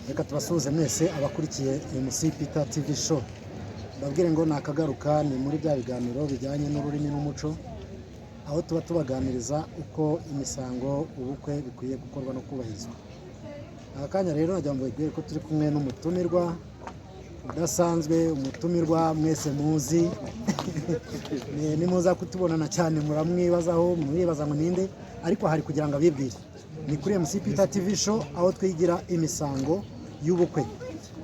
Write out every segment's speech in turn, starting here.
Reka tubasuhuze mwese abakurikiye MC Peter TV show. Babwire ngo nakagaruka ni muri bya biganiro bijyanye n'ururimi n'umuco, aho tuba tubaganiriza uko imisango ubukwe bikwiye gukorwa no kubahirizwa. Akanya rero najya mbabwire ko turi kumwe n'umutumirwa udasanzwe, umutumirwa mwese muzi ni muza kutubonana cyane muramwibazaho muribaza ngo ninde, ariko hari kugira ngo abibwire. Ni kuri MC Peter TV show aho twigira imisango y'ubukwe,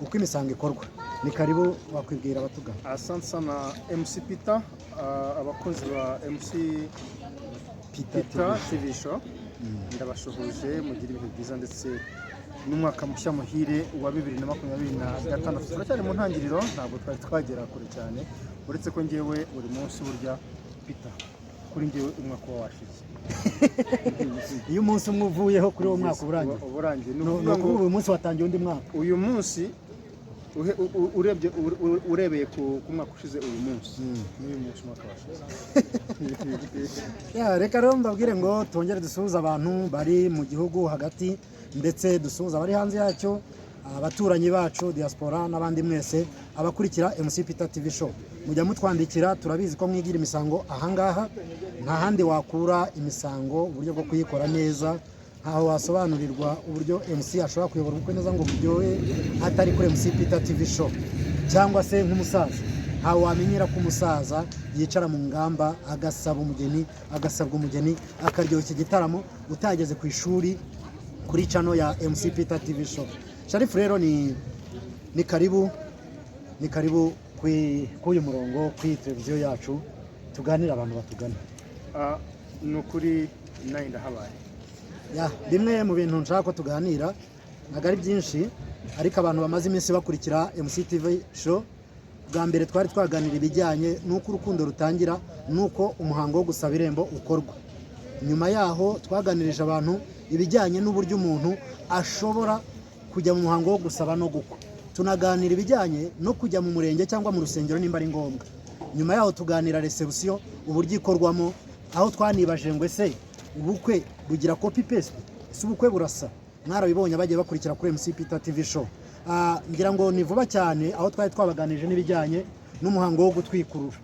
uko imisango ikorwa. Ni karibu wakwibwira abatugana. Asante sana MC Peter, abakozi ba MC Peter TV show. Ndabashuhuje mugira ibihe byiza ndetse n'umwaka mushya muhire wa 2026. Turacyari mu ntangiriro, ntabwo twari twagera kure cyane, uretse ko ngewe buri munsi burya Peter kuri ngewe umwaka washize. Iyo umunsi umwe uvuyeho kuri uwo mwaka uburangiye nuko uyu munsi watangiye undi mwaka. Uyu munsi urebeye ku mwaka ushize, uyu munsi n'uyu munsi umwaka washize. Reka rero mbabwire ngo tongere dusuhuza abantu bari mu gihugu hagati ndetse dusuhuza abari hanze yacyo, abaturanyi bacu diaspora n'abandi mwese abakurikira MC Peter TV show. Mujya mutwandikira, turabizi ko mwigira imisango ahangaha, nta handi wakura imisango uburyo bwo kuyikora neza, ntaho wasobanurirwa uburyo MC ashobora kuyobora ubukwe neza ngo buryohe atari kuri MC Peter TV show. Cyangwa se nk'umusaza, ntaho wamenyera ko umusaza yicara mu ngamba agasaba umugeni, agasabwa umugeni, akaryoshya igitaramo utageze ku ishuri kuri channel ya MC Peter TV show. Sharifu rero ni karibu k'uyu murongo kuri televiziyo yacu tuganira abantu batugana. Nukuri nayo ndahabaye. Bimwe mu bintu nshaka ko tuganira ntabwo ari byinshi, ariko abantu bamaze iminsi bakurikira MC TV show, bwa mbere twari twaganira ibijyanye n'uko urukundo rutangira, n'uko umuhango wo gusaba irembo ukorwa. Nyuma yaho twaganirije abantu ibijyanye n'uburyo umuntu ashobora kujya mu muhango wo gusaba no gukwa. Tunaganira ibijyanye no kujya mu murenge cyangwa mu rusengero nimba ari ngombwa. Nyuma yaho tuganira reception uburyo ikorwamo, aho twanibaje ngo ese ubukwe bugira copy paste, ese ubukwe burasa? Mwarabibonye abagiye bakurikira kuri MC Peter TV show. Ngira ngo ni vuba cyane aho twari twabaganije n'ibijyanye n'umuhango wo gutwikurura.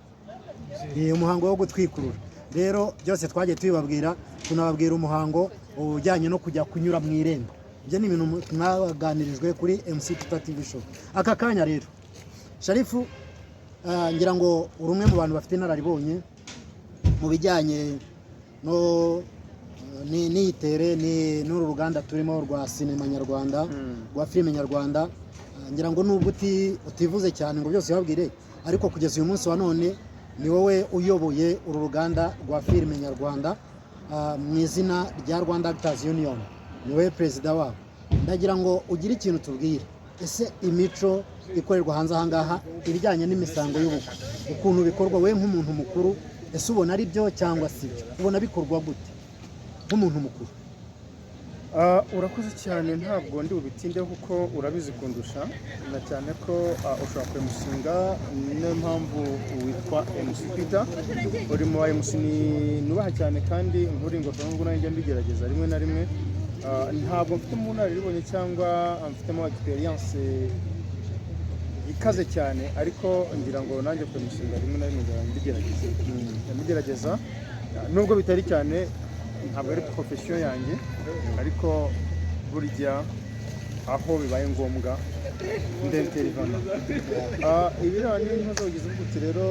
Umuhango wo gutwikurura rero byose twagiye tubibabwira, tunababwira umuhango ujyanye no kujya kunyura mu irembo. Ibyo ni ibintu mwaganirijwe kuri MC Peter TV show. Aka kanya rero Sharifu, ngira ngo uri umwe mu bantu bafite inararibonye mu bijyanye no niyitere n'uru ruganda turimo rwa sinema nyarwanda, rwa filime nyarwanda. Ngira ngo nubwo utivuze cyane ngo byose babwire, ariko kugeza uyu munsi wa none ni wowe uyoboye uru ruganda rwa filime nyarwanda mu izina rya Rwanda Actors Union, ni wowe perezida wabo. Ndagira ngo ugire ikintu tubwire, ese imico ikorerwa hanze ahangaha ibijyanye n'imisango y'ubukwe ukuntu bikorwa, we nk'umuntu mukuru, ese ubona ari byo cyangwa si byo? Ubona bikorwa gute nk'umuntu mukuru? Urakoze cyane, ntabwo ndi bubitindeho kuko urabizi kundusha, na cyane ko ushobora kwemusinga, niyo mpamvu witwa MC Peter. Uri mu ba MC nubaha cyane kandi nkuri ngo ntabwo nanjye mbigerageza rimwe na rimwe. Ntabwo mfite mu nararibonye cyangwa mfitemo experience ikaze cyane, ariko ngira ngo nanjye kwemusinga rimwe na rimwe ndabigerageza, nubwo bitari cyane, ntabwo ari profession yanjye, ariko burya aho bibaye ngombwa ndenterivana. Ibirebana n'ibibazo bigize ubuti rero,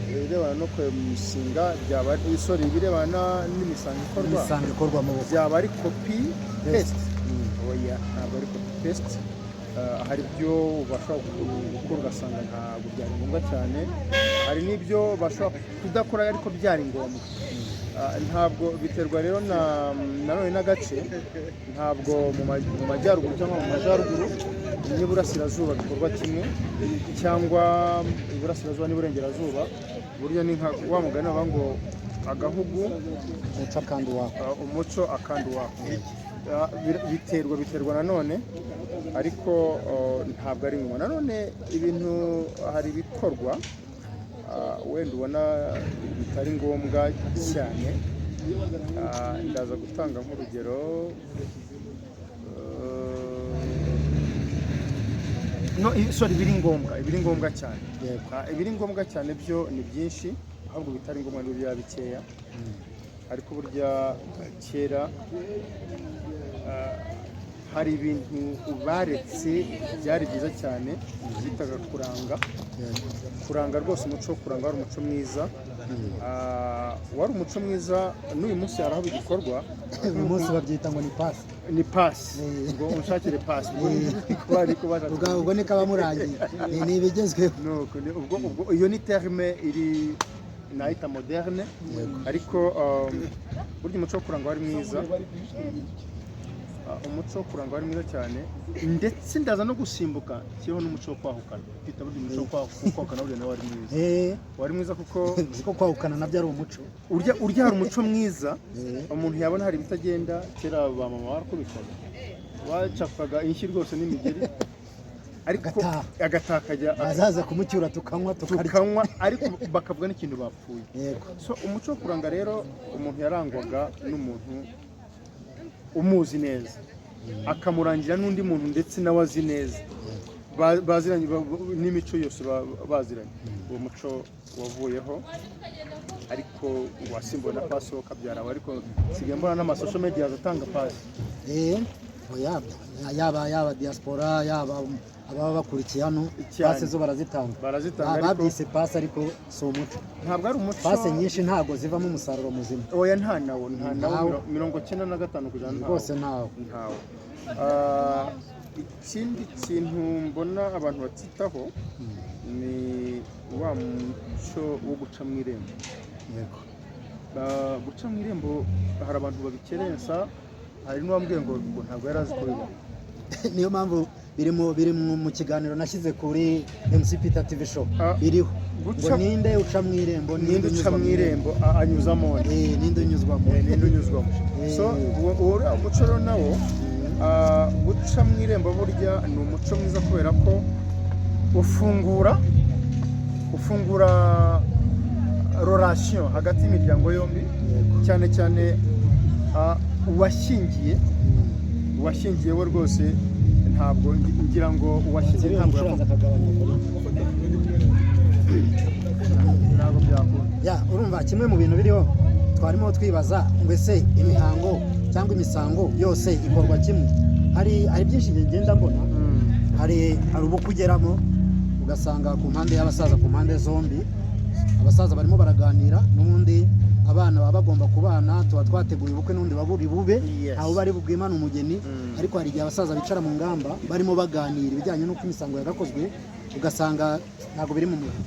ibirebana no kwemusinga byaba ibirebana n'imisango ikorwa mu byaba ari copy paste. Oya, ntabwo ari copy paste. Hari ibyo bashobora gukora ugasanga ntabwo byari ngombwa cyane, hari n'ibyo bashobora kudakora ariko byari ngombwa. Ntabwo biterwa rero nanone n'agace, ntabwo mu majyaruguru cyangwa mu majyaruguru n'iburasirazuba bikorwa kimwe, cyangwa iburasirazuba n'iburengerazuba. Buryo ni nka wa mugani baba ngo agahugu umuco akandi wako. Biterwa nanone, ariko ntabwo ari ngombwa. Nanone ibintu hari bikorwa wenda ubona bitari ngombwa cyane. Ndaza gutanga nk'urugero no sorry biri ngombwa cyane Yego. ibiri ngombwa cyane byo ni byinshi ahubwo bitari ngombwa n'ibyo byaba bikeya ariko burya kera hari ibintu baretse byari byiza cyane byitaga kuranga rwose umuco wo kuranga wari umuco mwiza wari umuco mwiza n'uyu munsi hari aho bigikorwa uyu munsi babyita ngo ni pasi ngo unshakire pasi ubwo ni kabamurangiye ni ibigezweho ubwo iyo ni terme iri nahita moderne ariko burya umuco wo kuranga wari mwiza umuco wo kuranga wari mwiza cyane ndetse ndaza no gusimbuka kiriho n'umuco wo kwahukana twita burya umuco wo kwahukana burya nawe wari mwiza kuko kwahukana nabyo ari umuco urya hari umuco mwiza umuntu yabona hari ibitagenda kera ba mama barakubitaga bacapaga inshyi rwose n'imigeri ariko agatakajya azaza kumucyura tukanywa ariko bakavuga n'ikintu bapfuye so umuco wo kuranga rero umuntu yarangwaga n'umuntu umuzi neza akamurangira n'undi muntu ndetse nawe azi neza baziranye n'imico yose baziranye uwo muco wavuyeho ariko wasimbuwe na pasi wo kabyarawe ariko nsigaye mbona n'amasosho media atanga pasi yaba diaspora yaba ababa bakurikiye hano pasi zo barazitanga babyise pasi ariko si umuco ntabwo ari umuco pasi nyinshi ntabwo zivamo umusaruro muzima oya nta nawo 95% rwose ntawo ikindi kintu mbona abantu batitaho ni wa muco wo guca mu irembo guca mu irembo hari abantu babikerensa hari n'uwambwiye ngo ntabwo yari azi ko biba niyo mpamvu biri mu kiganiro nashyize kuri MC Peter TV show biriho ngo ninde uca mu irembo ninde uca mu irembo anyuzamo ninde unyuzwamo so uwo muco rero nawo guca mu irembo burya ni umuco mwiza kubera ko ufungura relation hagati y'imiryango yombi cyane cyane uwashyingiye we rwose ntabwo ngira ngo uwashyingiye ntabwo byakunda urumva kimwe mu bintu biriho twarimo twibaza ngo ese imihango cyangwa imisango yose ikorwa kimwe hari byinshi ngenda mbona hari ubukwe ugeramo ugasanga ku mpande y'abasaza ku mpande zombi abasaza barimo baraganira n'ubundi abana baba bagomba kubana tuba twateguye ubukwe n'undi baburi bube ntawe bari bubwimana umugeni ariko hari igihe abasaza bicara mu ngamba barimo baganira ibijyanye n'uko imisango yagakozwe ugasanga ntabwo biri mu muntu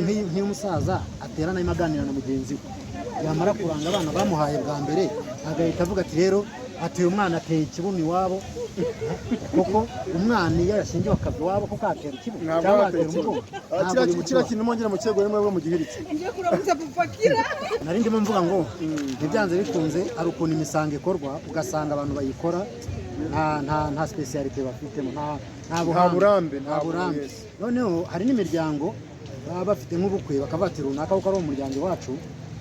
nk'iyo umusaza aterana aganira na mugenzi we yamara kuranga abana bamuhaye bwa mbere agahita avuga ati rero ati uyu mwana ateye ikibuno iwabo kuko umwana iyo yashingiwe akava iwabo kuko atera ikibuno cyangwa atera umugongo kiriya kintu mwongera mu kigo rimwe mu gihe iki nari ndimo mvuga ngo ntibyanze bikunze hari ukuntu imisango ikorwa ugasanga abantu bayikora nta specialite bafitemo nta burambe noneho hari n'imiryango baba bafite nk'ubukwe bakavuga ati runaka kuko ari umuryango wacu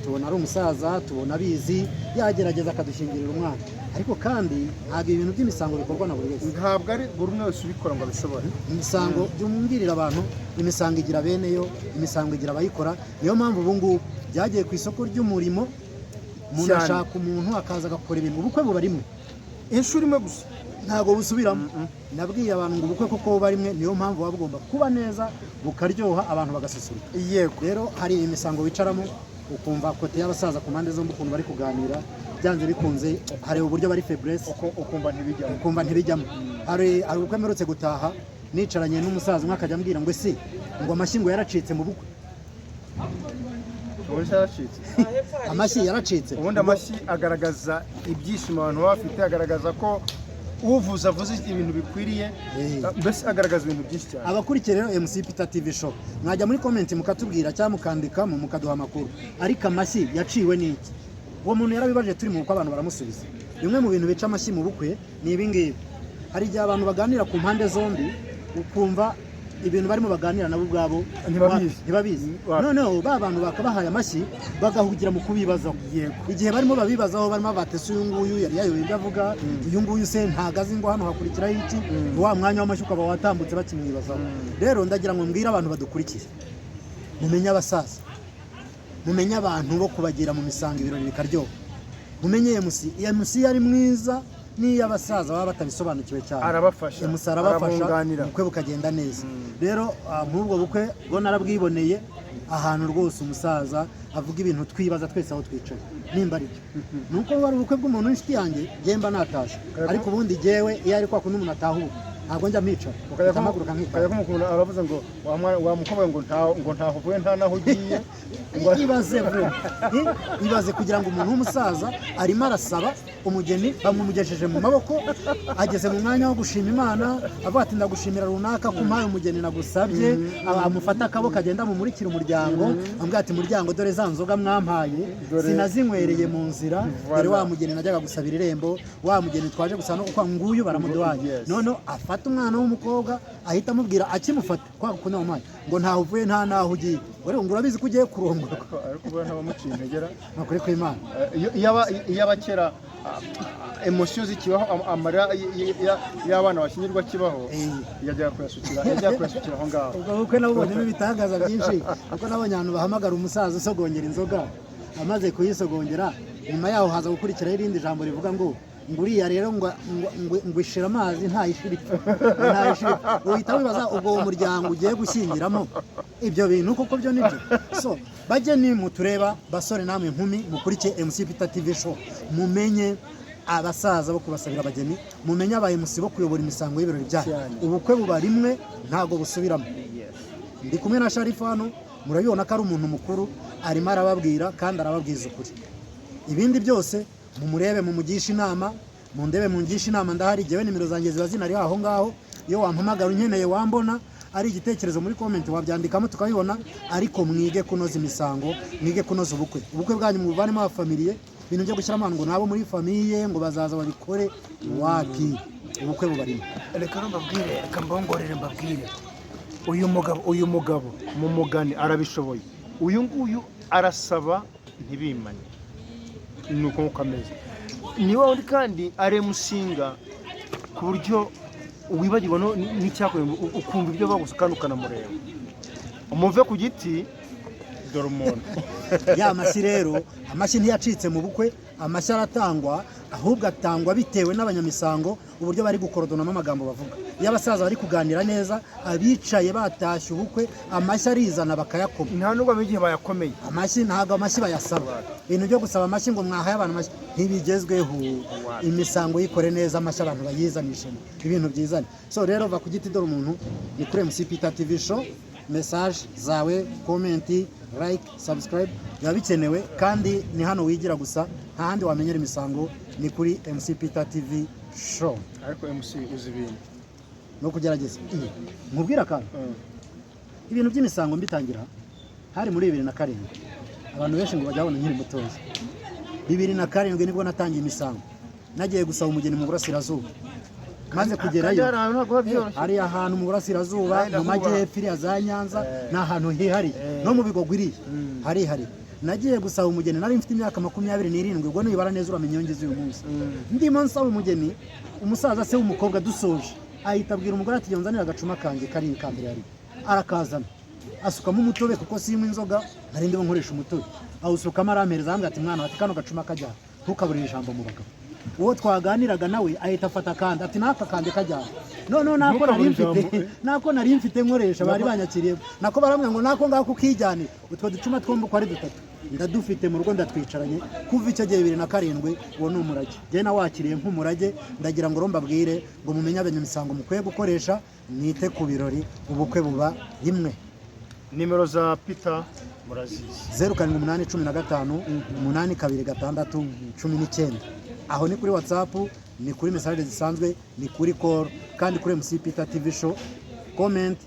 tubona ari umusaza tubona abizi yagerageza akadushingirira umwana ariko kandi ntabwo ibintu by'imisango bikorwa na buri wese ntabwo ari buri umwe wese ubikora ngo abishobore imisango byumvirira abantu imisango igira beneyo imisango igira abayikora niyo mpamvu ubu ngubu byagiye ku isoko ry'umurimo umuntu ashaka umuntu akaza agakora ibintu ubukwe buba rimwe inshuro imwe gusa ntabwo busubiramo nabwiye abantu ngo ubukwe kuko buba rimwe niyo mpamvu buba bugomba kuba neza bukaryoha abantu bagasusuruka yego rero hari imisango wicaramo ukumva kote y'abasaza ku mpande zombi ukuntu bari kuganira byanze bikunze hari uburyo bari faiblesse ukumva ntibijyamo hari ubukwe mperutse gutaha nicaranye n'umusaza umwe akajya ambwira ngo ese ngo amashyi ngo yaracitse mu bukwe amashyi yaracitse ubundi amashyi agaragaza ibyishimo abantu baba bafite agaragaza ko uvuze avuze ibintu bikwiriye mbese agaragaza ibintu byinshi cyane abakurikiye rero MC Peter TV show mwajya muri comment mukatubwira cyangwa mukandikamo mukaduha amakuru ariko amashyi yaciwe n'iki uwo muntu yarabibaje turi mu bukwe abantu baramusubiza bimwe mu bintu bica amashyi mu bukwe ni ibi ngibi hari igihe abantu baganira ku mpande zombi ukumva ibintu barimo baganira nabo ubwabo ntibabizi noneho ba bantu bakabahaye amashyi bagahugira mu kubibazaho igihe barimo babibazaho barimo batese uyu nguyu yari yayoboye ibyo avuga uyu nguyu se ntagazi ngo hano hakurikiraho iki wa mwanya w'amashyi ukaba watambutse bakimwibazaho rero ndagira ngo mbwire abantu badukurikiye mumenye abasaza mumenye abantu bo kubagira mu misango ibirori bikaryoha mumenye MC yari mwiza niyo abasaza baba batabisobanukiwe cyane arabafasha ubukwe bukagenda neza rero nk'ubwo bukwe bwo narabwiboneye ahantu rwose umusaza avuga ibintu twibaza twese aho twicaye nimba ari byo nuko wari ubukwe bw'umuntu w'inshuti yanjye gemba natashe ariko ubundi jewe iyo ari kwa kundi umuntu atahuka ntabwo njya mwicara ukajya nkikaya nk'umuntu aravuze ngo wa mukobwa ngo ntaho uvuye nta naho ugiye ibaze kugira ngo umuntu w'umusaza arimo arasaba umugeni bamumugejeje mu maboko ageze mu mwanya wo gushima Imana avuga ati ndagushimira runaka kumpaye umugeni nagusabye amufata akaboko agenda mumurikira umuryango ambwira ati muryango dore za nzoga mwampaye sinazinywereye mu nzira dore wa mugeni najyaga gusabira irembo wa mugeni twaje gusana kuko nguyu baramuduhaye none afata umwana w'umukobwa ahita amubwira akimufata kwa kuno wampaye ngo ntaho uvuye nta naho ugiye uri ngo urabizi ko ugiye kurongora ariko ubona abamuciye integera nakuri ko Imana iyo abakera emotion zikibaho amarira y'abana bashyingirwa kibaho yajya kuyasukira aho ngaho ubwo bukwe nabubonyemo ibitangaza byinshi kuko nabonye abantu bahamagara umusaza usogongera inzoga amaze kuyisogongera nyuma yaho haza gukurikiraho irindi jambo rivuga ngo nguriya rero ngo ishira amazi ntayishiripfa uhita wibaza ubwo uwo muryango ugiye gushyingiramo ibyo bintu kuko byo nibyo so bajye nimutureba basore namwe nkumi mukurikiye MC Peter TV show mumenye abasaza bo kubasabira abageni mumenye aba MC bo kuyobora imisango y'ibirori byayo ubukwe buba rimwe ntago busubiramo ndi kumwe na Sharifa hano murabibona ko ari umuntu mukuru arimo arababwira kandi arababwiza ukuri ibindi byose mumurebe mumugisha inama mundebe mungisha inama ndahari jewe nimero zanjye ziba zinari aho ngaho iyo wampamagara unkeneye wambona ari igitekerezo muri comment wabyandikamo tukabibona ariko mwige kunoza imisango mwige kunoza ubukwe bwanyu mu buvanemo abafamiliye ibintu byo gushyira abantu ngo nabo muri famiye ngo bazaza babikore wapi ubukwe bubarimo reka mbongorere mbabwire uyu mugabo mu mugani arabishoboye uyu nguyu arasaba ntibimane nuko kameze ni wowe kandi aremusinga ku buryo wibagirwa n'icyakorewe ukumva ibyo bagusa kandi ukanamureba umuve ku giti dore umuntu ya mashyi rero amashyi ntiyacitse mu bukwe amashyi aratangwa ahubwo atangwa bitewe n'abanyamisango uburyo bari gukorodonamo amagambo bavuga iyo abasaza bari kuganira neza abicaye batashye ubukwe amashyi arizana bakayakoma nta nubwo igihe bayakomeye ntabwo amashyi bayasaba ibintu byo gusaba amashyi ngo mwahaye abantu amashyi ntibigezweho imisango yikore neza amashyi abantu bayizanishemo ibintu byizane so rero va ku giti dore umuntu ni kuri MC Peter TV show message zawe comment like subscribe biba bikenewe kandi ni hano wigira gusa nta handi wamenyera imisango ni kuri MC Peter TV show ariko MC uzi ibintu no kugerageza nkubwira kandi ibintu by'imisango mbitangira hari muri 2007 abantu benshi ngo bajyabona nkiri mutoya 2007 nibwo natangiye imisango nagiye gusaba umugeni mu burasirazuba maze kugerayo hari ahantu mu burasirazuba mu majyepfo iriya za Nyanza ni ahantu hihariye no mu bigogwiriye hari nagiye gusaba umugeni nari mfite imyaka 27 ubwo nibara neza uramenye yongeze uyu munsi ndimo nsaba umugeni umusaza se w'umukobwa dusoje ahita abwira umugore ati yonzanira agacuma kanjye kari ikambere yari arakazana asukamo umutobe kuko simwe inzoga nari ndimo nkoresha umutobe awusukamo arampereza ambwira ati mwana ati kano gacuma kajya ntukaburire ijambo mu bagabo uwo twaganiraga nawe ahita afata kandi ati naka kandi kajyana none nako nari mfite nkoresha bari banyakiriye nako baramwe ngo nako ngako ukijyane utwo ducuma twombo ko ari dutatu ndadufite mu rugo ndatwicaranye kuva icyo gihe 2007 uwo ni umurage je na wakiriye nk'umurage ndagira ngo rombabwire ngo mumenye abanyamisango mukwiye gukoresha nite ku birori ubukwe buba rimwe nimero za Peter murazizi 0715 826 19 aho ni kuri WhatsApp ni kuri message zisanzwe ni kuri call kandi kuri MC Peter TV show comment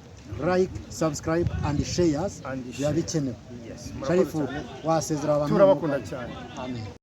like subscribe and shares ya bikenewe Sharifu wasezera abantu turabakunda cyane amen